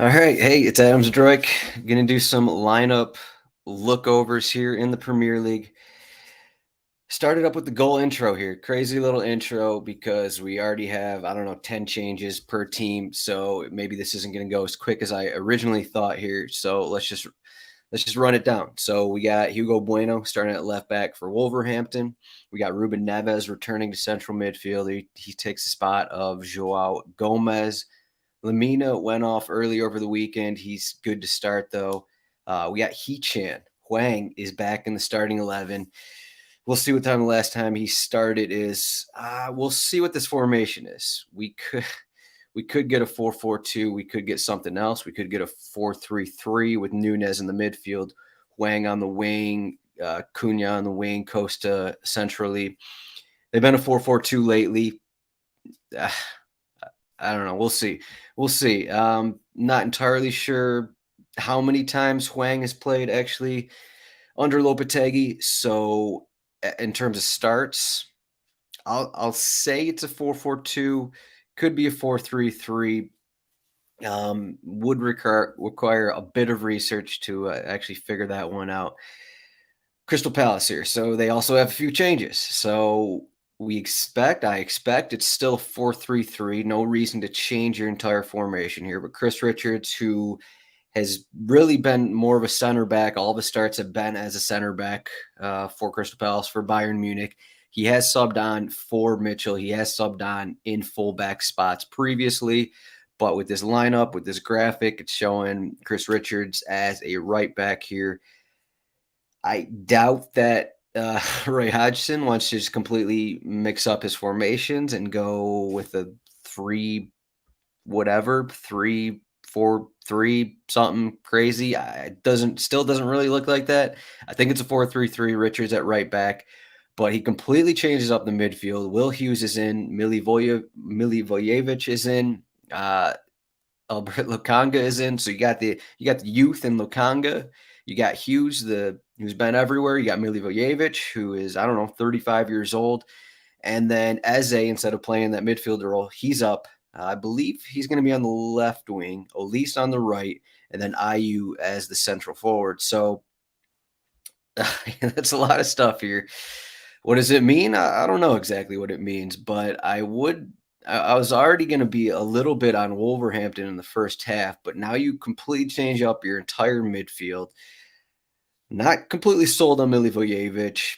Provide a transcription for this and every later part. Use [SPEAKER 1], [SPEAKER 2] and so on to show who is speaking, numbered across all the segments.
[SPEAKER 1] All right. Hey, it's Adam Zdroik. Going to do some lineup lookovers here in the Premier League. Started up with the goal intro here. Crazy little intro because we already have, I don't know, 10 changes per team. So maybe this isn't going to go as quick as I originally thought here. So let's just run it down. So we got Hugo Bueno starting at left back for Wolverhampton. We got Ruben Neves returning to central midfield. He takes the spot of Joao Gomez. Lamina went off early over the weekend. He's good to start, though. We got Hee-Chan. Huang is back in the starting 11. We'll see what time the last time he started is. We'll see what this formation is. We could get a 4-4-2. We could get something else. We could get a 4-3-3 with Nunez in the midfield, Huang on the wing, Cunha on the wing, Costa centrally. They've been a 4-4-2 lately. I don't know. We'll see. We'll see. Not entirely sure how many times Huang has played actually under Lopetegui. So in terms of starts, I'll say it's a 4-4-2. Could be a 4-3-3. Would require a bit of research to actually figure that one out. Crystal Palace here. So they also have a few changes. So I expect it's still 4-3-3. No reason to change your entire formation here. But Chris Richards, who has really been more of a center back, all the starts have been as a center back for Crystal Palace for Bayern Munich. He has subbed on for Mitchell. He has subbed on in fullback spots previously. But with this lineup, with this graphic, it's showing Chris Richards as a right back here. I doubt that Roy Hodgson wants to just completely mix up his formations and go with a three, whatever, 3-4-3, something crazy. It doesn't really look like that. I think it's a 4-3-3. Richards at right back, but he completely changes up the midfield. Will Hughes is in. Milivojevic is in. Albert Lokanga is in. So you got the youth in Lokanga. You got Hughes, who's been everywhere. You got Milivojevic, who is, I don't know, 35 years old. And then Eze, instead of playing that midfielder role, he's up. I believe he's going to be on the left wing, Olise on the right, and then Ayew as the central forward. So that's a lot of stuff here. What does it mean? I don't know exactly what it means, but I was already going to be a little bit on Wolverhampton in the first half, but now you completely change up your entire midfield. Not completely sold on Milivojevic.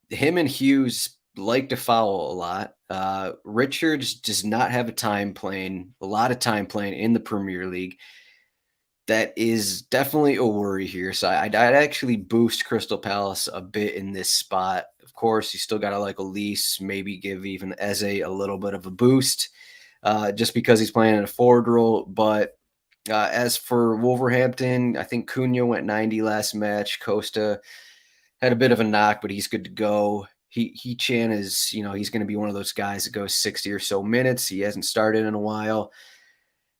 [SPEAKER 1] Him and Hughes like to foul a lot. Richards does not have a lot of time playing in the Premier League. That is definitely a worry here. So I'd actually boost Crystal Palace a bit in this spot. Of course, you still got to like Elise, maybe give even Eze a little bit of a boost just because he's playing in a forward role. But as for Wolverhampton, I think Cunha went 90 last match. Costa had a bit of a knock, but he's good to go. Chan is, he's going to be one of those guys that goes 60 or so minutes. He hasn't started in a while.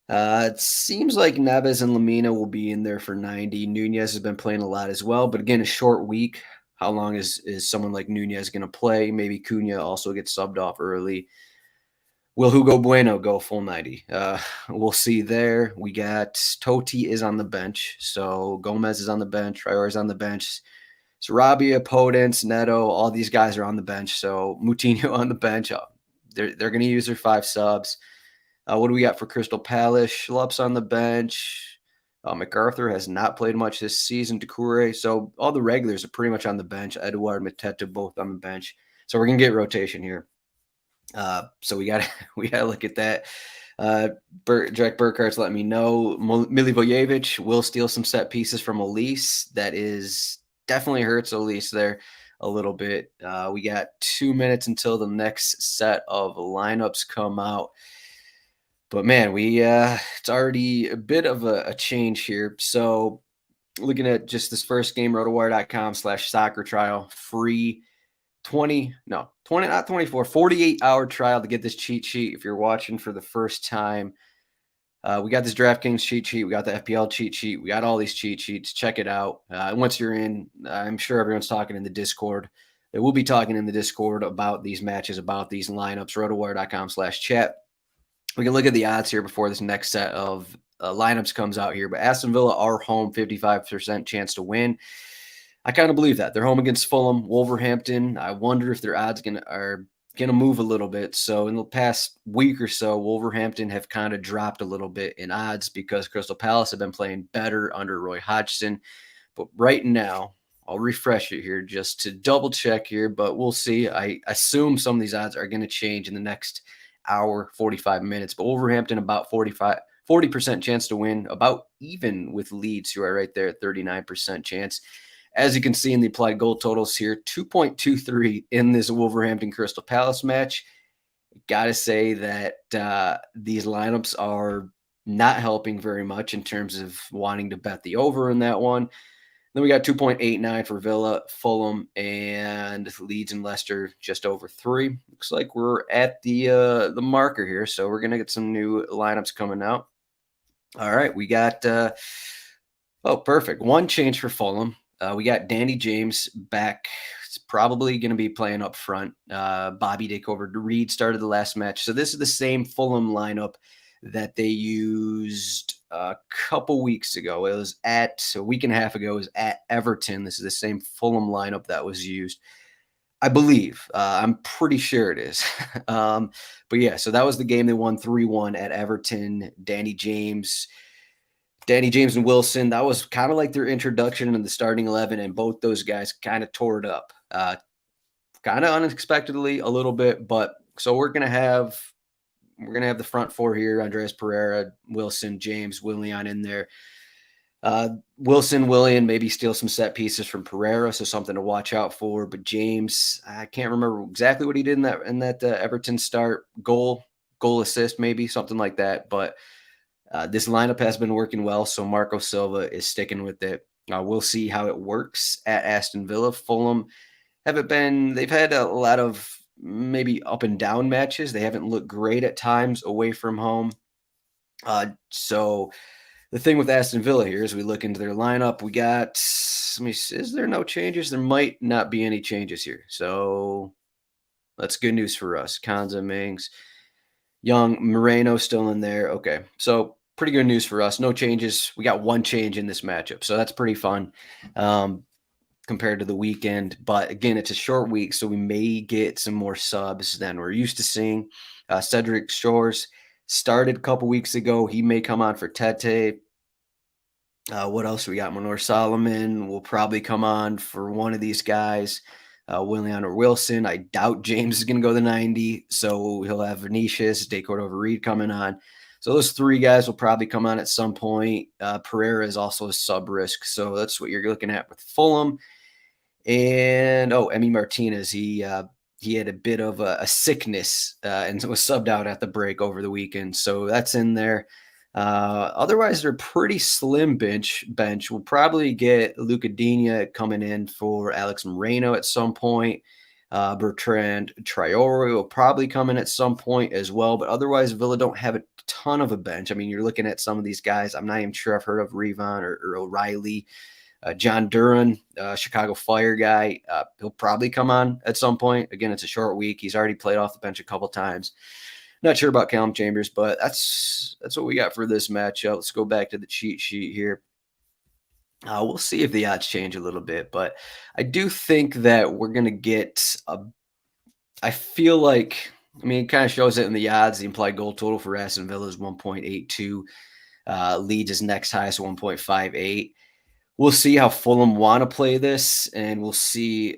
[SPEAKER 1] It seems like Neves and Lamina will be in there for 90. Nunez has been playing a lot as well, but again, a short week. How long is someone like Nunez going to play? Maybe Cunha also gets subbed off early. Will Hugo Bueno go full 90? We'll see there. We got Totti is on the bench. So Gomez is on the bench. Traore is on the bench. Sarabia, Podence, Neto, all these guys are on the bench. So Moutinho on the bench. They're going to use their 5 subs. What do we got for Crystal Palace? Schlup's on the bench. MacArthur has not played much this season. Doucouré. So all the regulars are pretty much on the bench. Edouard, Mateta, both on the bench. So we're going to get rotation here. So we got to look at that. Jack Burkhart's letting me know. Milivojevic will steal some set pieces from Elise. That is definitely hurts Elise there a little bit. We got 2 minutes until the next set of lineups come out. But man, it's already a bit of a change here. So looking at just this first game, rotowire.com/soccer trial, free 48-hour trial to get this cheat sheet if you're watching for the first time. We got this DraftKings cheat sheet. We got the FPL cheat sheet. We got all these cheat sheets. Check it out. Once you're in, I'm sure everyone's talking in the Discord. They will be talking in the Discord about these matches, about these lineups, rotowire.com/chat. We can look at the odds here before this next set of lineups comes out here. But Aston Villa are home, 55% chance to win. I kind of believe that they're home against Fulham, Wolverhampton. I wonder if their odds are gonna move a little bit. So in the past week or so, Wolverhampton have kind of dropped a little bit in odds because Crystal Palace have been playing better under Roy Hodgson. But right now, I'll refresh it here just to double check here, but we'll see. I assume some of these odds are going to change in the next hour, 45 minutes. But Wolverhampton about 40% chance to win, about even with Leeds, who are right there at 39% chance. As you can see in the applied goal totals here, 2.23 in this Wolverhampton Crystal Palace match. Got to say that these lineups are not helping very much in terms of wanting to bet the over in that one. Then we got 2.89 for Villa, Fulham, and Leeds and Leicester just over 3. Looks like we're at the marker here, so we're gonna get some new lineups coming out. All right, we got perfect. One change for Fulham. We got Danny James back. It's probably going to be playing up front. Bobby Dickover Reed started the last match, so this is the same Fulham lineup that they used a couple weeks ago. It was a week and a half ago. It was at Everton. This is the same Fulham lineup that was used, I believe. I'm pretty sure it is. But yeah, so that was the game they won 3-1 at Everton. Danny James and Wilson, that was kind of like their introduction in the starting 11, and both those guys kind of tore it up. Kind of unexpectedly a little bit, but so we're gonna have the front four here: Andreas Pereira, Wilson, James, Willian in there. Wilson, Willian, maybe steal some set pieces from Pereira, so something to watch out for. But James, I can't remember exactly what he did in that Everton start. Goal assist, maybe something like that. But this lineup has been working well, so Marco Silva is sticking with it. We'll see how it works at Aston Villa. Fulham they've had a lot of maybe up and down matches. They haven't looked great at times away from home. So the thing with Aston Villa here is we look into their lineup. We got, is there no changes? There might not be any changes here. So that's good news for us. Kanza, Mings, Young, Moreno still in there. Okay. So pretty good news for us. No changes. We got one change in this matchup. So that's pretty fun compared to the weekend. But again, it's a short week, so we may get some more subs than we're used to seeing. Cedric Shores started a couple weeks ago. He may come on for Tete. What else we got? Manor Solomon will probably come on for one of these guys. Willian or Wilson. I doubt James is going to go the 90, so he'll have Vinicius, Cordova Reed coming on. So those three guys will probably come on at some point. Pereira is also a sub risk, so that's what you're looking at with Fulham. And Emi Martinez, he had a bit of a sickness and was subbed out at the break over the weekend, so that's in there. Otherwise, they're pretty slim bench. We'll probably get Luca Digne coming in for Alex Moreno at some point. Bertrand Traore will probably come in at some point as well. But otherwise, Villa don't have a ton of a bench. I mean, you're looking at some of these guys. I'm not even sure I've heard of Revon or O'Reilly. John Duran, Chicago Fire guy, he'll probably come on at some point. Again, it's a short week. He's already played off the bench a couple times. Not sure about Callum Chambers, but that's what we got for this matchup. Let's go back to the cheat sheet here. We'll see if the odds change a little bit, but I do think that we're going to get I feel like, it kind of shows it in the odds. The implied goal total for Aston Villa is 1.82. Leeds is next highest, 1.58. We'll see how Fulham want to play this, and we'll see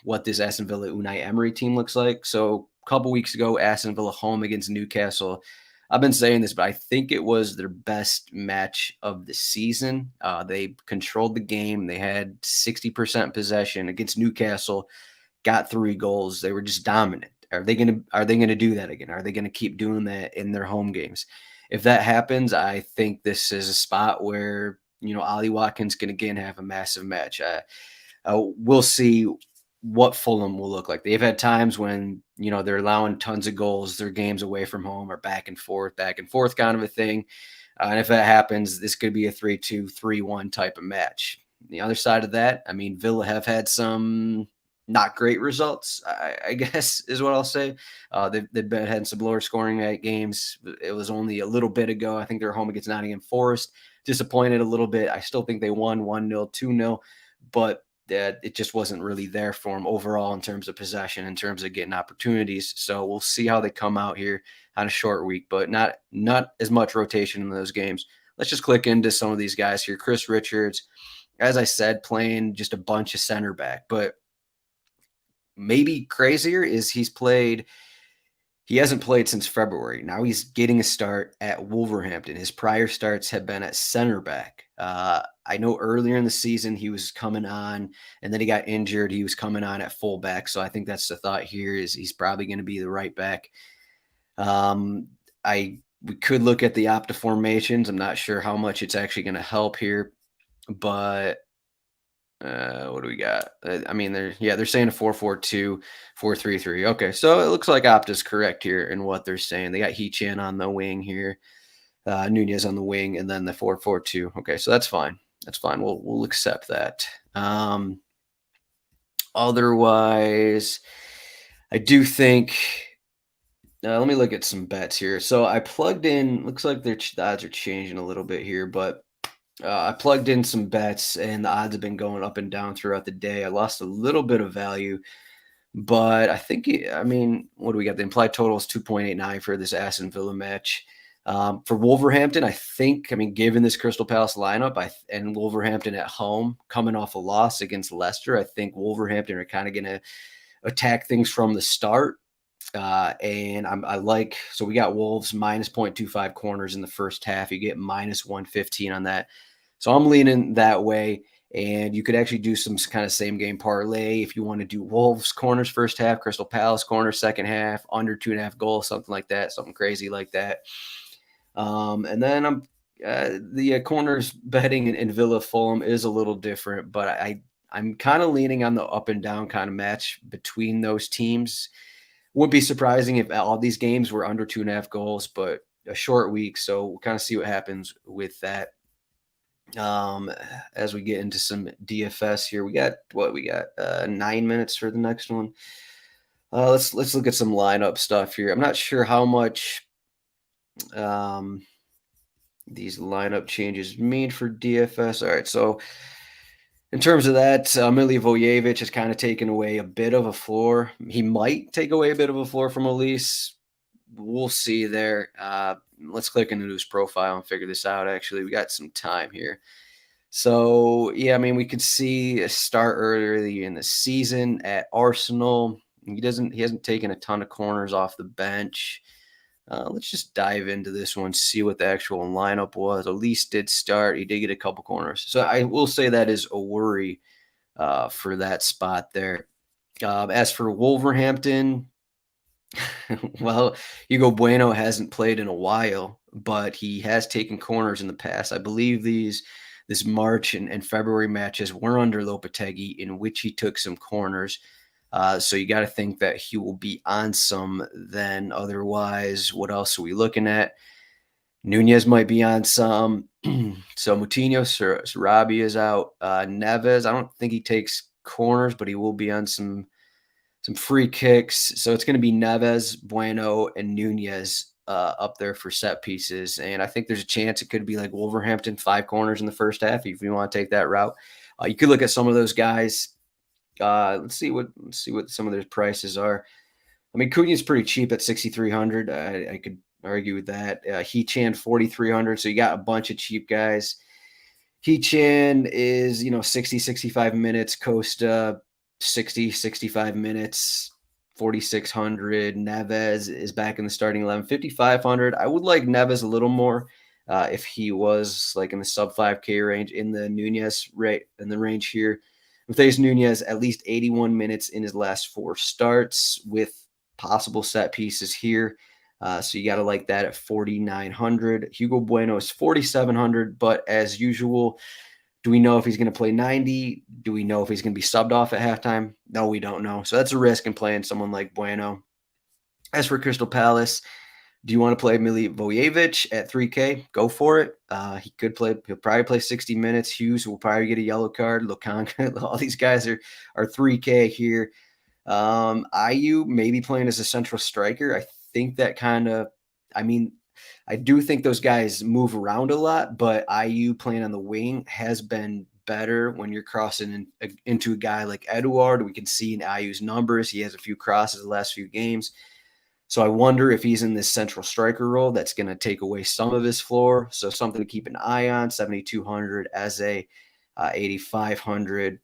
[SPEAKER 1] what this Aston Villa Unai Emery team looks like. So a couple weeks ago, Aston Villa home against Newcastle. I've been saying this, but I think it was their best match of the season. They controlled the game. They had 60% possession against Newcastle, got 3 goals. They were just dominant. Are they gonna do that again? Are they gonna keep doing that in their home games? If that happens, I think this is a spot where Ollie Watkins can again have a massive match. We'll see what Fulham will look like. They've had times when they're allowing tons of goals. Their games away from home are back and forth kind of a thing. And if that happens, this could be a 3-2, 3-1 type of match. The other side of that, Villa have had some not great results, I guess is what I'll say. They've been had some lower scoring games. It was only a little bit ago. I think they're home against Nottingham Forest. Disappointed a little bit. I still think they won 1-0, 2-0, but it just wasn't really there for them overall in terms of possession, in terms of getting opportunities. So we'll see how they come out here on a short week, but not as much rotation in those games. Let's just click into some of these guys here. Chris Richards, as I said, playing just a bunch of center back, but maybe crazier is he hasn't played since February. Now he's getting a start at Wolverhampton. His prior starts have been at center back. I know earlier in the season he was coming on, and then he got injured. He was coming on at fullback. So I think that's the thought here is he's probably going to be the right back. We could look at the Opta formations. I'm not sure how much it's actually going to help here, but what do we got? I mean, they're saying a 4-4-2, 4-3-3. Okay, so it looks like Opta's correct here in what they're saying. They got Hee-Chan on the wing here, Nunez on the wing, and then the 4-4-2. Okay, so that's fine. That's fine. We'll accept that. Otherwise, I do think. Let me look at some bets here. So I plugged in. Looks like the odds are changing a little bit here, but I plugged in some bets, and the odds have been going up and down throughout the day. I lost a little bit of value, but I think, what do we got? The implied total is 2.89 for this Aston Villa match. For Wolverhampton, given this Crystal Palace lineup, and Wolverhampton at home coming off a loss against Leicester, I think Wolverhampton are kind of going to attack things from the start. So we got Wolves minus 0.25 corners in the first half. You get minus 115 on that. So I'm leaning that way. And you could actually do some kind of same game parlay if you want to do Wolves corners first half, Crystal Palace corners second half, under 2.5 goals, something like that, something crazy like that. And then the corners betting in Villa Fulham is a little different, but I'm kind of leaning on the up and down kind of match between those teams. Wouldn't be surprising if all these games were under 2.5 goals, but a short week. So we'll kind of see what happens with that. As we get into some DFS here, we got 9 minutes for the next one. Let's look at some lineup stuff here. I'm not sure how much these lineup changes mean for DFS. All right, so in terms of that, Milivojevic has kind of taken away a bit of a floor. He might take away a bit of a floor from Elise. We'll see there. Let's click into his profile and figure this out. Actually, we got some time here. So, we could see a start earlier in the season at Arsenal. He hasn't taken a ton of corners off the bench. Let's just dive into this one, see what the actual lineup was. Elise did start. He did get a couple corners. So I will say that is a worry for that spot there. As for Wolverhampton, well, Hugo Bueno hasn't played in a while, but he has taken corners in the past. I believe this March and February matches were under Lopetegui, in which he took some corners. So you got to think that he will be on some then. Otherwise, what else are we looking at? Nunez might be on some. So Moutinho, Sarabia is out. Neves, I don't think he takes corners, but he will be on some free kicks. So it's going to be Neves, Bueno, and Nunez up there for set pieces. And I think there's a chance it could be like Wolverhampton, 5 corners in the first half if you want to take that route. You could look at some of those guys. Let's see what some of their prices are. Cunha's pretty cheap at 6,300. I could argue with that. Hee-Chan 4,300. So you got a bunch of cheap guys. Hee-Chan is 60, 65 minutes. Costa 60, 65 minutes. 4,600. Neves is back in the starting 11. 5,500. I would like Neves a little more. If he was like in the sub 5K range, in the Nunez rate in the range here. Matheus Nunez, at least 81 minutes in his last 4 starts with possible set pieces here. So you got to like that at 4,900. Hugo Bueno is 4,700, but as usual, do we know if he's going to play 90? Do we know if he's going to be subbed off at halftime? No, we don't know. So that's a risk in playing someone like Bueno. As for Crystal Palace, Do you want to play Milivojevic at 3K? Go for it. He could play. He'll probably play 60 minutes. Hughes will probably get a yellow card. Lukanka, all these guys are 3K here. IU maybe playing as a central striker. I think that kind of. I mean, I do think those guys move around a lot, but IU playing on the wing has been better when you're crossing into a guy like Eduard. We can see in IU's numbers. He has a few crosses the last few games. So I wonder if he's in this central striker role that's going to take away some of his floor. So something to keep an eye on, 7,200 as a 8,500.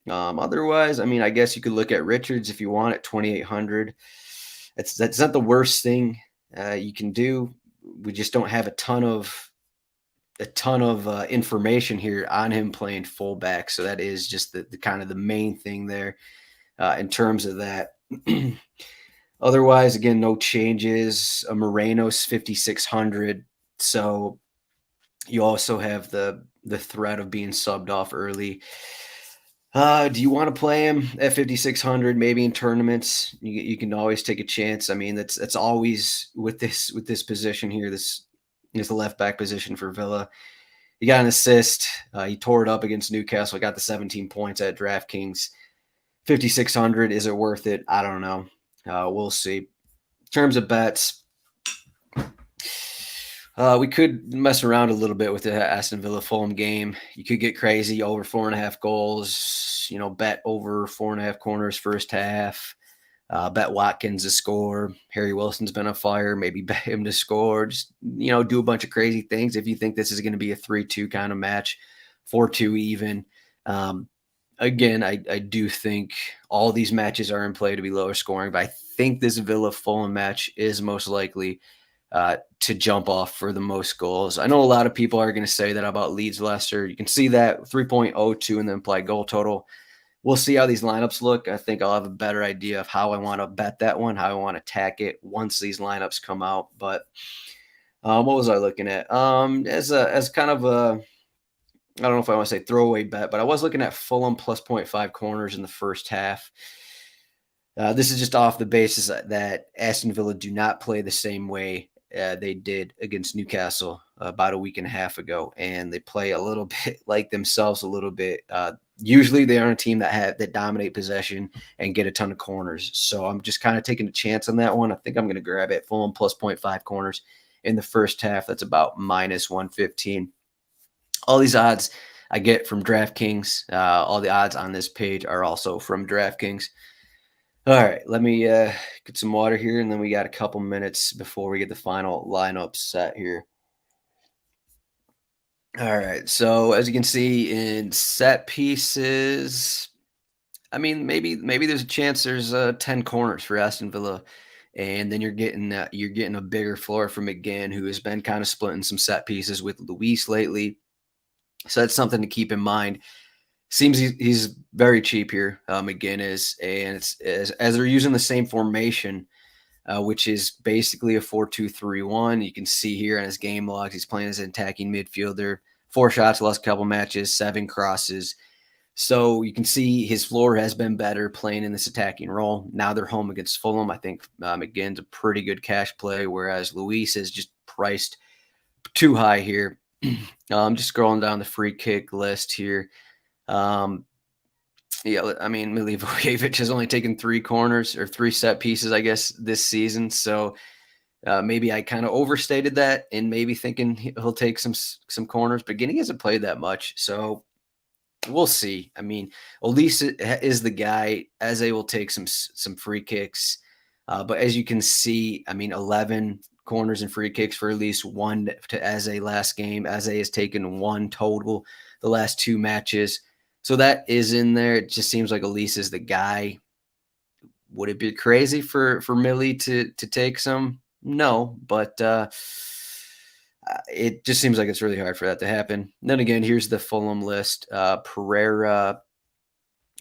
[SPEAKER 1] Otherwise, I mean, I guess you could look at Richards if you want at 2,800. That's not the worst thing you can do. We just don't have a ton of information here on him playing fullback. So that is just the kind of the main thing there in terms of that. Otherwise, again, no changes. Moreno's 5,600. So you also have the threat of being subbed off early. Do you want to play him at 5,600? Maybe in tournaments, you can always take a chance. I mean, that's always with this position here. This is the left back position for Villa. He got an assist. He tore it up against Newcastle. Got the 17 points at DraftKings. 5,600. Is it worth it? I don't know. We'll see. In terms of bets, we could mess around a little bit with the Aston Villa Fulham game. You could get crazy over 4.5 goals. Bet over 4.5 corners first half. Bet Watkins to score. Harry Wilson's been on fire. Maybe bet him to score. Just do a bunch of crazy things if you think this is going to be a 3-2 kind of match, 4-2 even. Again, I do think all these matches are in play to be lower scoring, but I think this Villa-Fulham match is most likely to jump off for the most goals. I know a lot of people are going to say that about Leeds-Leicester. You can see that 3.02 in the implied goal total. We'll see how these lineups look. I think I'll have a better idea of how I want to bet that one, how I want to attack it once these lineups come out. But what was I looking at? As kind of a I don't know if I want to say throwaway bet, but I was looking at Fulham plus 0.5 corners in the first half. This is just off the basis that Aston Villa do not play the same way they did against Newcastle about a week and a half ago, and they play a little bit like themselves a little bit. Usually they are a team that dominate possession and get a ton of corners. So I'm just kind of taking a chance on that one. I think I'm going to grab it. Fulham plus 0.5 corners in the first half. That's about minus 115. All these odds I get from DraftKings. All the odds on this page are also from DraftKings. All right, let me get some water here, and then we got a couple minutes before we get the final lineup set here. All right, so as you can see in set pieces, I mean, maybe there's a chance there's 10 corners for Aston Villa, and then you're getting a bigger floor from McGinn, who has been kind of splitting some set pieces with Luis lately. So that's something to keep in mind. Seems he's very cheap here, McGinn is, and it's as they're using the same formation, which is basically a 4-2-3-1. You can see here on his game logs, he's playing as an attacking midfielder. 4 shots, lost a couple matches, 7 crosses. So you can see his floor has been better playing in this attacking role. Now they're home against Fulham. I think McGinn's a pretty good cash play, whereas Luis is just priced too high here. I'm just scrolling down the free kick list here. Yeah, I mean, Milivojevic has only taken 3 corners or 3 set pieces, I guess, this season. So maybe I kind of overstated that and maybe thinking he'll take some corners, but again, he hasn't played that much. So we'll see. I mean, Elise is the guy. Eze will take some free kicks. But as you can see, I mean, 11 corners and free kicks for at least 1 to Eze last game. Eze has taken 1 total the last 2 matches. So that is in there. It just seems like Elise is the guy. Would it be crazy for Millie to take some? No, but it just seems like it's really hard for that to happen. And then again, here's the Fulham list. Pereira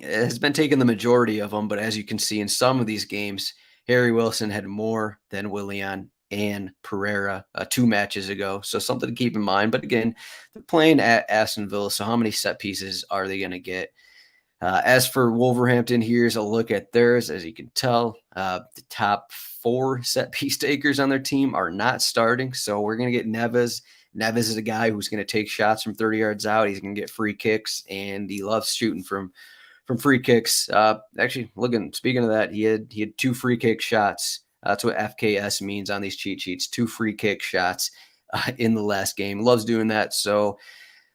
[SPEAKER 1] has been taking the majority of them, but as you can see in some of these games, Harry Wilson had more than Willian and Pereira 2 matches ago. So something to keep in mind. But again, they're playing at Aston Villa. So how many set pieces are they going to get? As for Wolverhampton, here's a look at theirs. As you can tell, the top 4 set piece takers on their team are not starting. So we're going to get Neves. Neves is a guy who's going to take shots from 30 yards out. He's going to get free kicks, and he loves shooting from free kicks. Actually, speaking of that, he had 2 free kick shots. That's what FKS means on these cheat sheets. 2 free kick shots in the last game. Loves doing that. So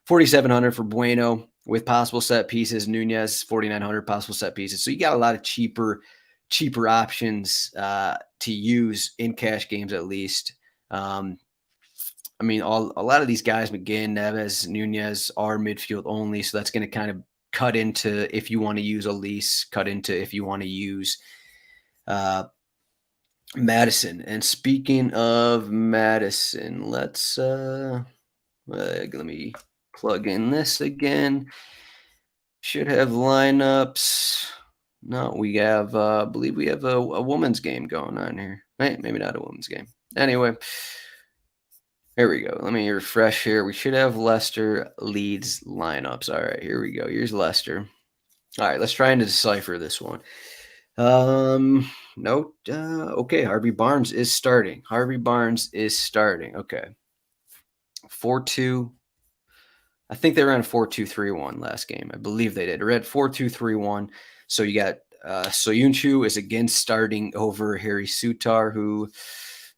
[SPEAKER 1] 4,700 for Bueno with possible set pieces. Nunez 4,900 possible set pieces. So you got a lot of cheaper options to use in cash games at least. I mean, a lot of these guys, McGinn, Neves, Nunez, are midfield only. So that's going to kind of cut into if you want to use Elise, cut into if you want to use Madison. And speaking of Madison, let's let me plug in this again. Should have lineups. No, we have, I believe we have a women's game going on here. Right? Maybe not a women's game. Anyway, here we go. Let me refresh here. We should have Leicester Leeds lineups. All right, here we go. Here's Leicester. All right, let's try and decipher this one. No. Okay, Harvey Barnes is starting. Okay. 4-2. I think they ran 4-2-3-1 last game. I believe they did. They read 4-2-3-1. So you got Soyuncu is again starting over Harry Sutar, who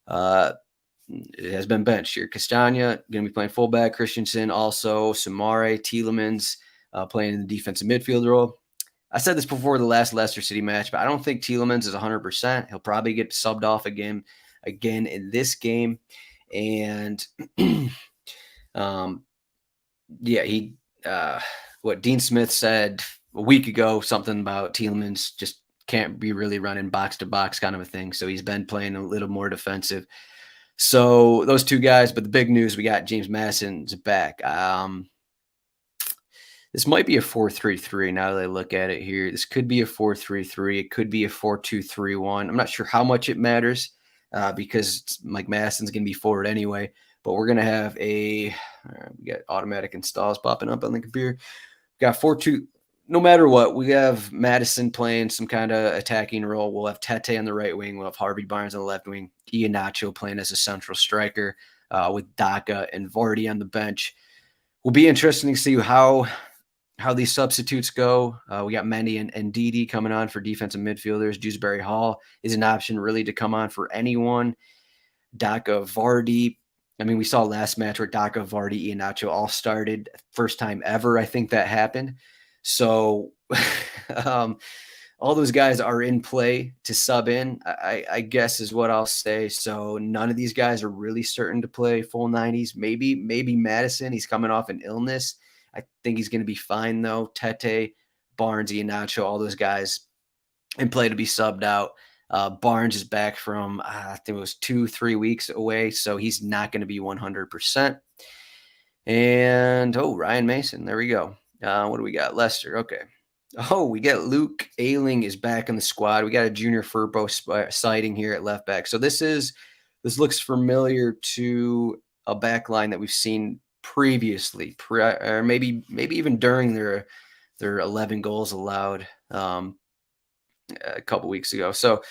[SPEAKER 1] has been benched here. Castagna going to be playing fullback. Christensen also. Samare, Tielemans playing in the defensive midfield role. I said this before the last Leicester City match, but I don't think Tielemans is 100%. He'll probably get subbed off again in this game. And what Dean Smith said a week ago, something about Tielemans just can't be really running box to box kind of a thing. So he's been playing a little more defensive. So those 2 guys, but the big news, we got James Madison's back. This might be a 4-3-3 now that I look at it here. This could be a 4-3-3. It could be a 4-2-3-1. I'm not sure how much it matters because Mike Madison's going to be forward anyway. But we're going to have we got automatic installs popping up on the computer. We got 4-2. No matter what, we have Madison playing some kind of attacking role. We'll have Tete on the right wing. We'll have Harvey Barnes on the left wing. Iheanacho playing as a central striker with Daka and Vardy on the bench. Will be interesting to see how these substitutes go. We got Mendy and Ndidi coming on for defensive midfielders. Dewsbury Hall is an option really to come on for anyone. Daka, Vardy. I mean, we saw last match where Daka, Vardy, Iheanacho all started. First time ever, I think that happened. So all those guys are in play to sub in, I guess is what I'll say. So none of these guys are really certain to play full 90s. Maybe Madison. He's coming off an illness. I think he's going to be fine, though. Tete, Barnes, Iheanacho, all those guys in play to be subbed out. Barnes is back from, I think it was 2-3 weeks away, so he's not going to be 100%. And, Ryan Mason. There we go. What do we got? Leicester. Okay. We got Luke Ayling is back in the squad. We got a Junior Firpo sighting here at left back. So this looks familiar to a back line that we've seen previously, or maybe even during their 11 goals allowed a couple weeks ago. So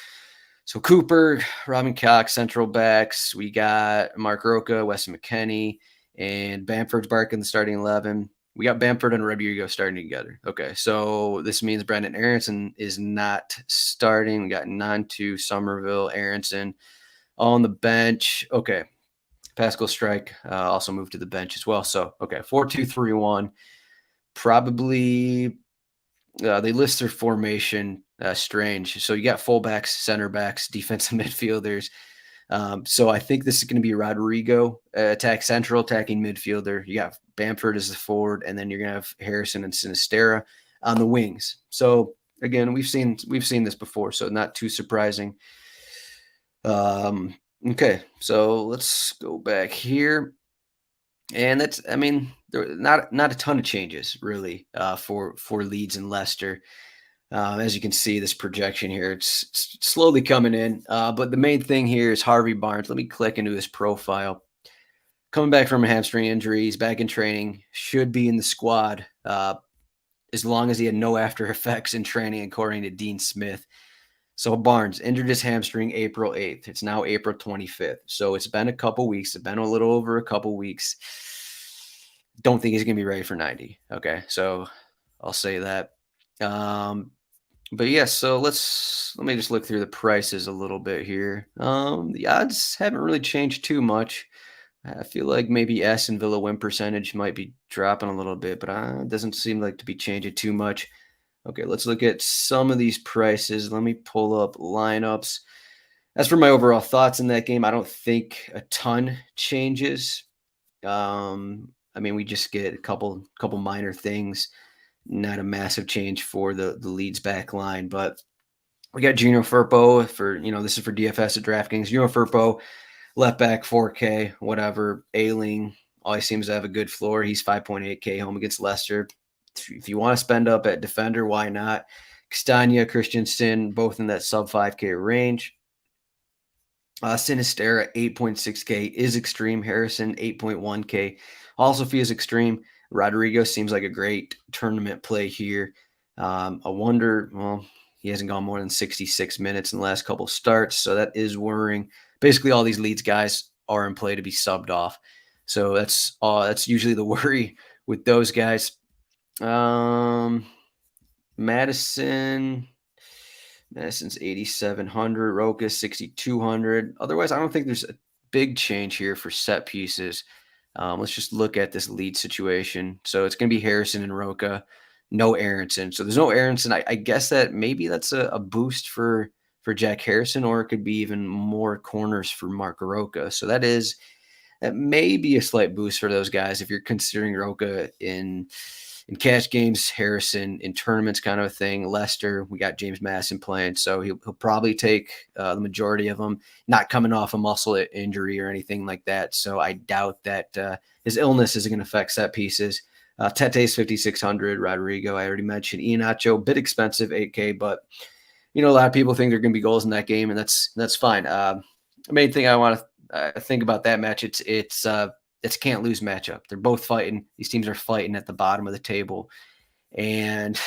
[SPEAKER 1] Cooper, Robin Cox, central backs. We got Mark Roca, Weston McKennie, and Bamford's back in the starting 11. We got Bamford and Rodrigo starting together. Okay, so this means Brendan Aronson is not starting. We got Nantu, Somerville, Aronson on the bench. Okay, Pascal Strike also moved to the bench as well. So, okay, 4-2-3-1. Probably they list their formation strange. So you got fullbacks, center backs, defensive midfielders. So I think this is going to be Rodrigo, attacking midfielder. You got Bamford as the forward, and then you're going to have Harrison and Sinisterra on the wings. So again, we've seen this before, so not too surprising. Okay, so let's go back here, and there are not a ton of changes really for Leeds and Leicester. As you can see, this projection here, it's slowly coming in. But the main thing here is Harvey Barnes. Let me click into his profile. Coming back from a hamstring injury, he's back in training, should be in the squad as long as he had no after effects in training, according to Dean Smith. So Barnes injured his hamstring April 8th. It's now April 25th. So it's been a couple weeks. It's been a little over a couple weeks. Don't think he's going to be ready for 90. Okay. So I'll say that. But yeah, so let me just look through the prices a little bit here. The odds haven't really changed too much. I feel like maybe Aston Villa win percentage might be dropping a little bit, but it doesn't seem like to be changing too much. Okay, let's look at some of these prices. Let me pull up lineups. As for my overall thoughts in that game, I don't think a ton changes. I mean, we just get a couple minor things, not a massive change for the Leeds back line, but we got Gino Firpo for, this is for DFS at DraftKings. Gino Firpo, left back, 4K, whatever. Ailing always seems to have a good floor. He's 5.8K home against Leicester. If you want to spend up at defender, why not? Castagna, Christensen, both in that sub 5K range. Sinistera, 8.6K is extreme. Harrison, 8.1K also feels extreme. Rodrigo seems like a great tournament play here. I wonder, well, he hasn't gone more than 66 minutes in the last couple starts, so that is worrying. Basically, all these Leeds guys are in play to be subbed off. So that's usually the worry with those guys. Madison's 8,700, Roca 6,200. Otherwise, I don't think there's a big change here for set pieces. Let's just look at this lead situation. So it's going to be Harrison and Roca, no Aronson. So there's no Aronson. I guess that maybe that's a boost for Jack Harrison, or it could be even more corners for Mark Roca. So that may be a slight boost for those guys if you're considering Roca in cash games, Harrison in tournaments, kind of a thing. Leicester, we got James Madison playing, so he'll probably take the majority of them, not coming off a muscle injury or anything like that. So I doubt that his illness isn't going to affect set pieces. Tete's 5,600, Rodrigo, I already mentioned. Iheanacho, bit expensive, 8K, but a lot of people think there are going to be goals in that game, and that's fine. The main thing I want to think about that match, it's a can't lose matchup. They're both fighting. These teams are fighting at the bottom of the table. And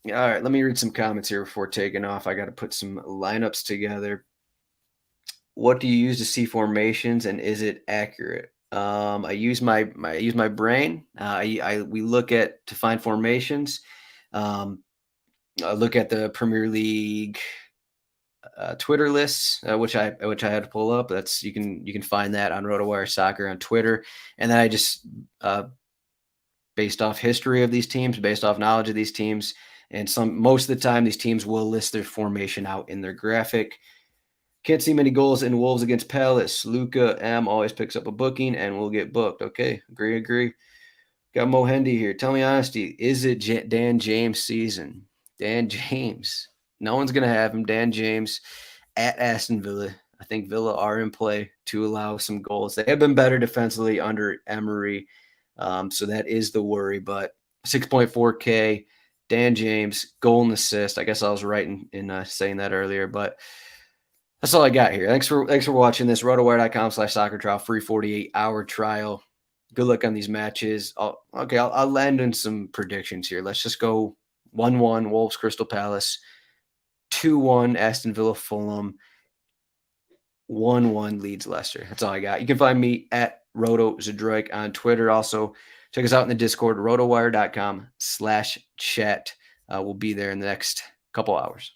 [SPEAKER 1] all right, let me read some comments here before taking off. I got to put some lineups together. What do you use to see formations, and is it accurate? I use my brain. We look at to find formations. I look at the Premier League Twitter lists, which I had to pull up. That's you can find that on RotoWire Soccer on Twitter, and then I just based off history of these teams, based off knowledge of these teams, and most of the time these teams will list their formation out in their graphic. Can't see many goals in Wolves against Palace. Luca M always picks up a booking and will get booked. Okay, agree. Got Mo Hendy here. Tell me honesty, is it Dan James season? Dan James. No one's going to have him. Dan James at Aston Villa. I think Villa are in play to allow some goals. They have been better defensively under Emery, so that is the worry. But 6.4K, Dan James, goal and assist. I guess I was right in saying that earlier, but that's all I got here. Thanks for watching this. RotoWire.com/soccer trial, free 48-hour trial. Good luck on these matches. I'll land in some predictions here. Let's just go 1-1 Wolves Crystal Palace, 2-1 Aston Villa Fulham, 1-1 Leeds Leicester. That's all I got. You can find me at Zdroik on Twitter. Also, check us out in the Discord, rotowire.com/chat. We'll be there in the next couple hours.